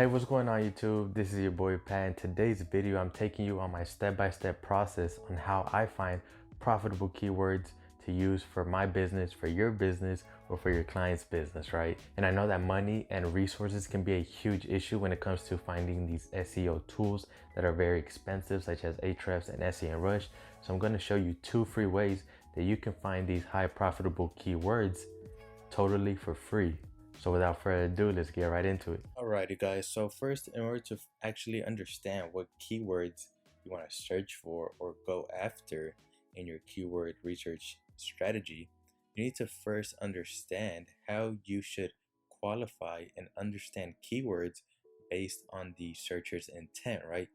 Hey, what's going on YouTube? This is your boy Pat. In today's video, I'm taking you on my step-by-step process on how I find profitable keywords to use for my business, for your business, or for your client's business, right? And I know that money and resources can be a huge issue when it comes to finding these SEO tools that are very expensive, such as Ahrefs and SEMrush. So I'm going to show you 2 free ways that you can find these high profitable keywords totally for free. So without further ado, let's get right into it. Alrighty guys, so first, in order to actually understand what keywords you want to search for or go after in your keyword research strategy, you need to first understand how you should qualify and understand keywords based on the searcher's intent, right?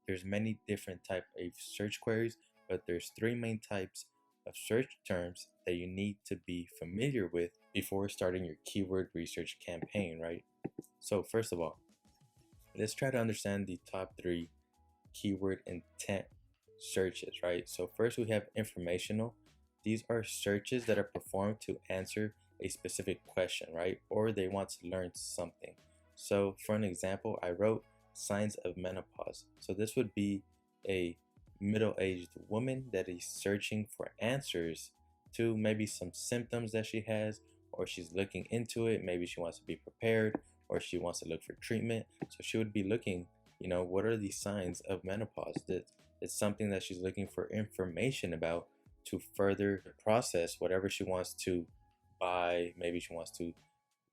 There's many different type of search queries, but there's 3 main types of search terms that you need to be familiar with before starting your keyword research campaign, right? So first of all, let's try to understand the top 3 keyword intent searches, right? So first we have informational. These are searches that are performed to answer a specific question, right? Or they want to learn something. So for an example, I wrote signs of menopause. So this would be a middle-aged woman that is searching for answers to maybe some symptoms that she has, or she's looking into it. Maybe she wants to be prepared, or she wants to look for treatment. So she would be looking, what are the signs of menopause? That it's something that she's looking for information about to further process whatever she wants to buy. Maybe she wants to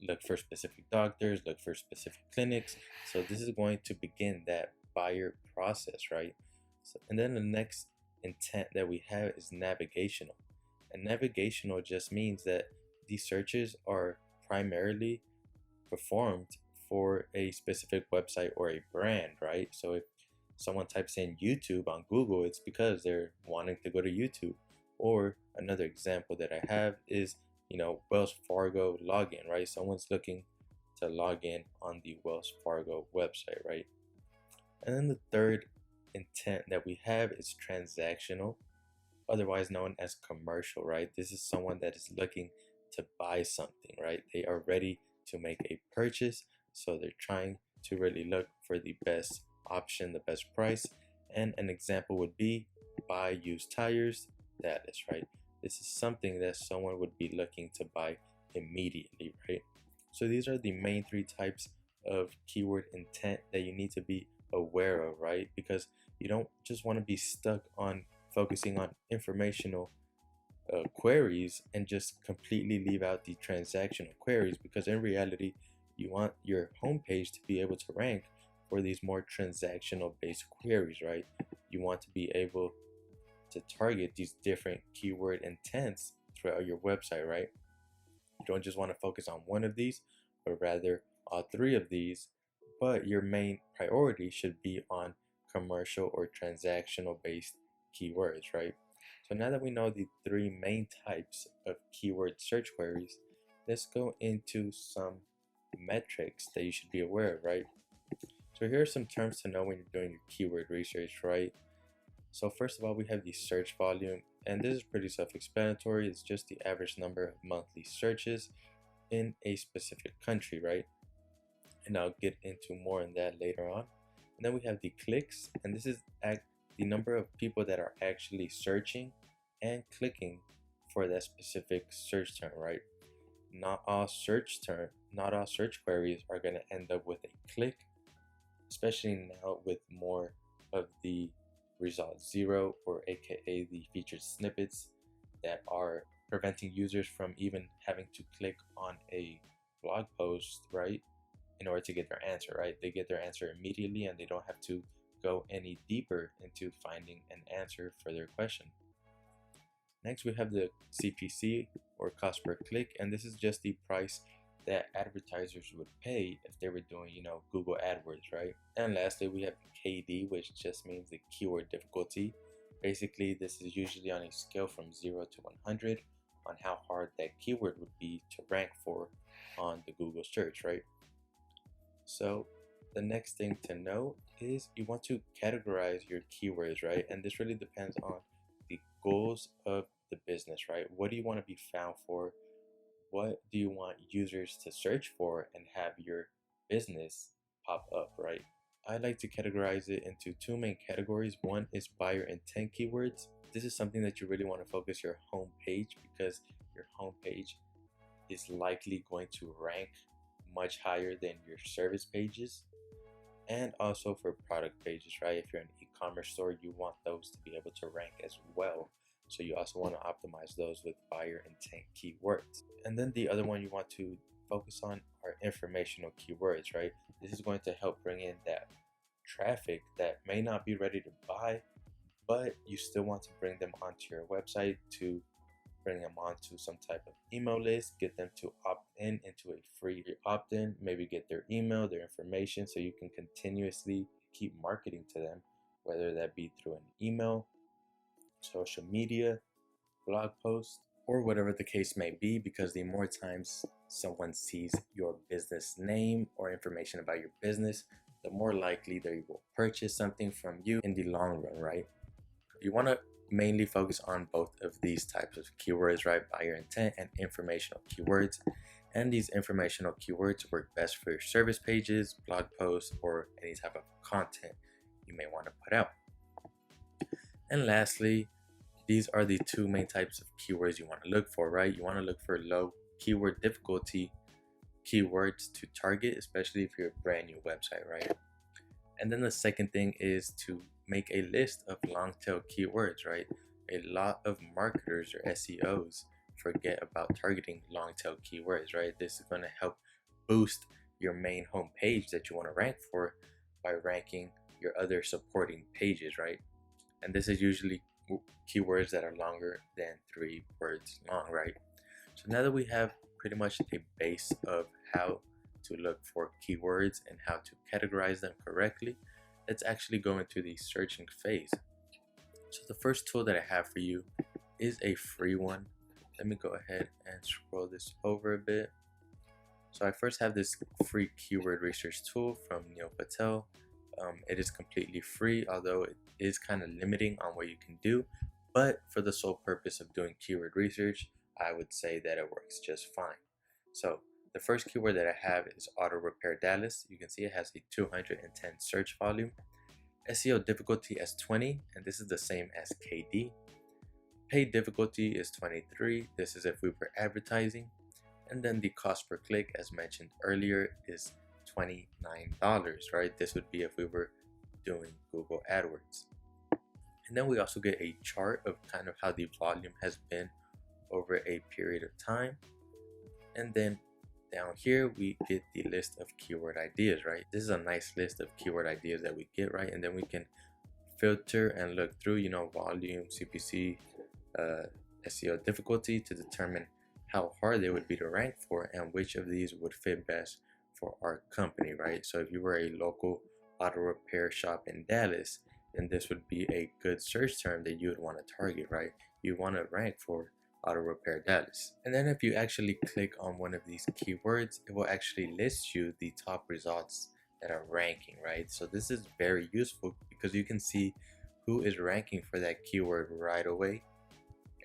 look for specific doctors, look for specific clinics. So this is going to begin that buyer process, right? So, and then the next intent that we have is navigational. And navigational just means that these searches are primarily performed for a specific website or a brand, right? So if someone types in YouTube on Google, it's because they're wanting to go to YouTube. Or another example that I have is, Wells Fargo login, right? Someone's looking to log in on the Wells Fargo website, right? And then the third intent that we have is transactional, otherwise known as commercial, right? This is someone that is looking to buy something, right? They are ready to make a purchase, so they're trying to really look for the best option, the best price. And an example would be buy used tires status, right? This is something that someone would be looking to buy immediately, right? So these are the main 3 types of keyword intent that you need to be aware of, right? Because you don't just want to be stuck on focusing on informational queries and just completely leave out the transactional queries, because in reality you want your homepage to be able to rank for these more transactional based queries, right? You want to be able to target these different keyword intents throughout your website, right? You don't just want to focus on one of these, but rather all 3 of these, but your main priority should be on commercial or transactional based keywords, right? So now that we know the 3 main types of keyword search queries, let's go into some metrics that you should be aware of, right? So here are some terms to know when you're doing your keyword research, right? So first of all, we have the search volume, and this is pretty self-explanatory. It's just the average number of monthly searches in a specific country, right? And I'll get into more on that later on. And then we have the clicks, and this is the number of people that are actually searching and clicking for that specific search term, right? Not all search queries are going to end up with a click, especially now with more of the result 0, or aka the featured snippets, that are preventing users from even having to click on a blog post, right, in order to get their answer, right? They get their answer immediately and they don't have to go any deeper into finding an answer for their question. Next, we have the CPC, or cost per click, and this is just the price that advertisers would pay if they were doing, Google AdWords, right? And lastly, we have KD, which just means the keyword difficulty. Basically, this is usually on a scale from 0 to 100 on how hard that keyword would be to rank for on the Google search, right? So the next thing to know is you want to categorize your keywords, right? And this really depends on the goals of the business, right? What do you want to be found for? What do you want users to search for and have your business pop up, right? I like to categorize it into two main categories. One is buyer intent keywords. This is something that you really want to focus your home page, because your home page is likely going to rank much higher than your service pages, and also for product pages, right? If you're an e-commerce store, you want those to be able to rank as well. So you also want to optimize those with buyer intent keywords. And then the other one you want to focus on are informational keywords, right? This is going to help bring in that traffic that may not be ready to buy, but you still want to bring them onto your website to bring them onto some type of email list, get them to opt in into a free opt-in, maybe get their email, their information, so you can continuously keep marketing to them, whether that be through an email, social media, blog post, or whatever the case may be, because the more times someone sees your business name or information about your business, the more likely they will purchase something from you in the long run, right? You want to mainly focus on both of these types of keywords, right? Buyer intent and informational keywords. And these informational keywords work best for your service pages, blog posts, or any type of content you may want to put out. And lastly, these are the two main types of keywords you want to look for, right? You want to look for low keyword difficulty keywords to target, especially if you're a brand new website, right? And then the second thing is to make a list of long tail keywords, right? A lot of marketers or SEOs forget about targeting long tail keywords, right? This is going to help boost your main home page that you want to rank for by ranking your other supporting pages, right? And this is usually keywords that are longer than 3 words long, right? So now that we have pretty much a base of how to look for keywords and how to categorize them correctly, let's actually go into the searching phase. So the first tool that I have for you is a free one. Let me go ahead and scroll this over a bit. So I first have this free keyword research tool from Neil Patel. It is completely free, although it is kind of limiting on what you can do, but for the sole purpose of doing keyword research, I would say that it works just fine. So the first keyword that I have is auto repair Dallas. You can see it has a 210 search volume, SEO difficulty as 20, and this is the same as KD. Paid difficulty is 23. This is if we were advertising. And then the cost per click, as mentioned earlier, is $29, right? This would be if we were doing Google AdWords. And then we also get a chart of kind of how the volume has been over a period of time. And then down here we get the list of keyword ideas, right? This is a nice list of keyword ideas that we get, right? And then we can filter and look through, volume, CPC, SEO difficulty to determine how hard they would be to rank for and which of these would fit best for our company, right? So if you were a local auto repair shop in Dallas, then this would be a good search term that you would want to target, right? You want to rank for auto repair Dallas. And then if you actually click on one of these keywords, it will actually list you the top results that are ranking, right? So this is very useful because you can see who is ranking for that keyword right away,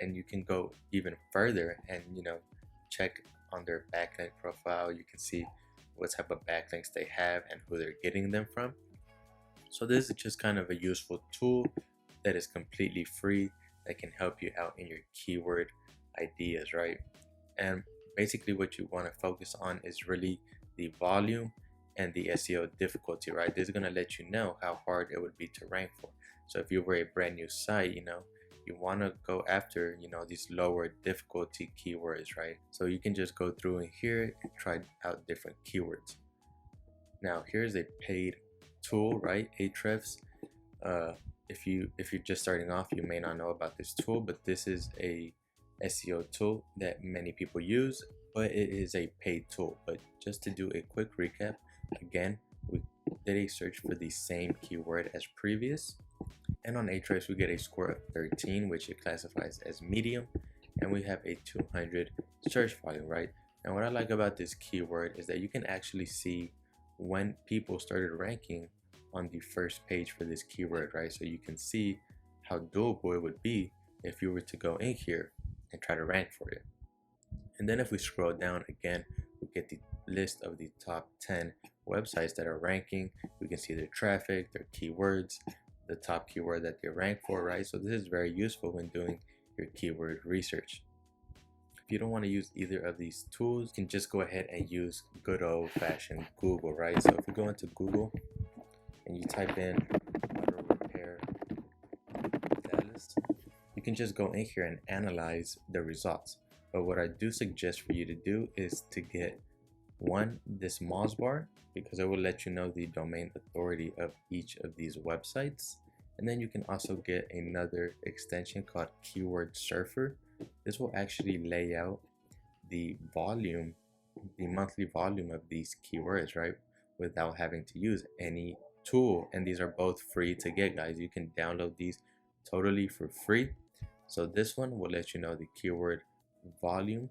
and you can go even further and check on their backlink profile. You can see what type of backlinks they have and who they're getting them from. So this is just kind of a useful tool that is completely free that can help you out in your keyword ideas, right? And basically what you want to focus on is really the volume and the SEO difficulty, right? This is going to let you know how hard it would be to rank for. So if you were a brand new site, you want to go after these lower difficulty keywords, right? So you can just go through in here and try out different keywords. Now here's a paid tool, right? Ahrefs. If you're just starting off, you may not know about this tool, but this is a SEO tool that many people use, but it is a paid tool. But just to do a quick recap, again, we did a search for the same keyword as previous, and on Ahrefs we get a score of 13, which it classifies as medium, and we have a 200 search volume, right? And what I like about this keyword is that you can actually see when people started ranking on the first page for this keyword, right? So you can see how doable it would be if you were to go in here and try to rank for it. And then if we scroll down again, we get the list of the top 10 websites that are ranking. We can see their traffic, their keywords, the top keyword that they rank for, right? So this is very useful when doing your keyword research. If you don't want to use either of these tools, you can just go ahead and use good old-fashioned Google, right? So if you go into Google and you type in auto repair Dallas, you can just go in here and analyze the results. But what I do suggest for you to do is to get this Moz bar, because it will let you know the domain authority of each of these websites. And then you can also get another extension called Keyword Surfer. This will actually lay out the volume, the monthly volume of these keywords, right? Without having to use any tool. And these are both free to get, guys. You can download these totally for free. So this one will let you know the keyword volume,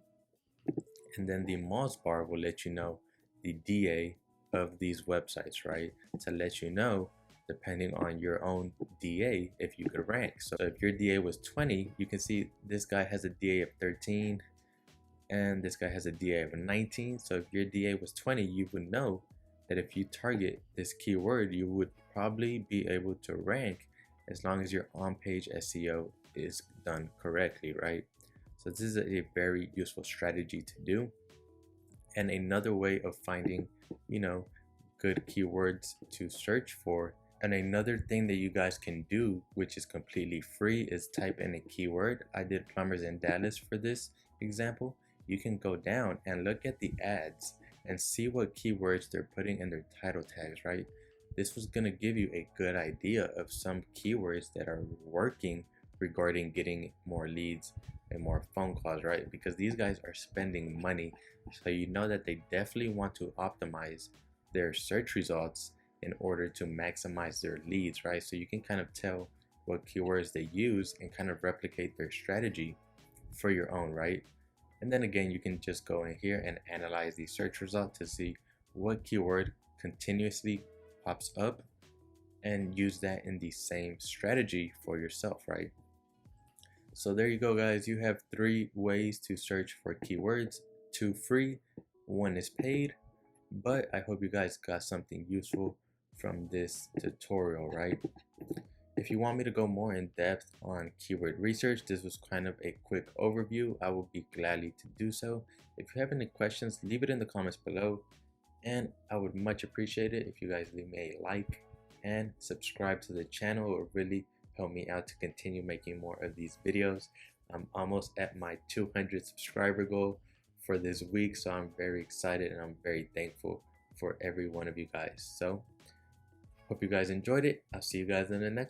and then the Moz bar will let you know the DA of these websites, right? To let you know, depending on your own DA, if you could rank. So if your DA was 20, you can see this guy has a DA of 13 and this guy has a DA of 19. So if your DA was 20, you would know that if you target this keyword, you would probably be able to rank as long as your on-page SEO is done correctly, right? So this is a very useful strategy to do. And another way of finding, good keywords to search for. And another thing that you guys can do, which is completely free, is type in a keyword. I did plumbers in Dallas for this example. You can go down and look at the ads and see what keywords they're putting in their title tags, right? This was going to give you a good idea of some keywords that are working regarding getting more leads and more phone calls, right? Because these guys are spending money, so you know that they definitely want to optimize their search results in order to maximize their leads, right? So you can kind of tell what keywords they use and kind of replicate their strategy for your own, right? And then again, you can just go in here and analyze the search result to see what keyword continuously pops up and use that in the same strategy for yourself, right? So there you go, guys. You have 3 ways to search for keywords: 2 free, 1 is paid. But I hope you guys got something useful from this tutorial, right? If you want me to go more in depth on keyword research, this was kind of a quick overview. I will be gladly to do so. If you have any questions, leave it in the comments below, and I would much appreciate it if you guys leave me a like and subscribe to the channel. It will really help me out to continue making more of these videos. I'm almost at my 200 subscriber goal for this week, so I'm very excited and I'm very thankful for every one of you guys. So hope you guys enjoyed it. I'll see you guys in the next one.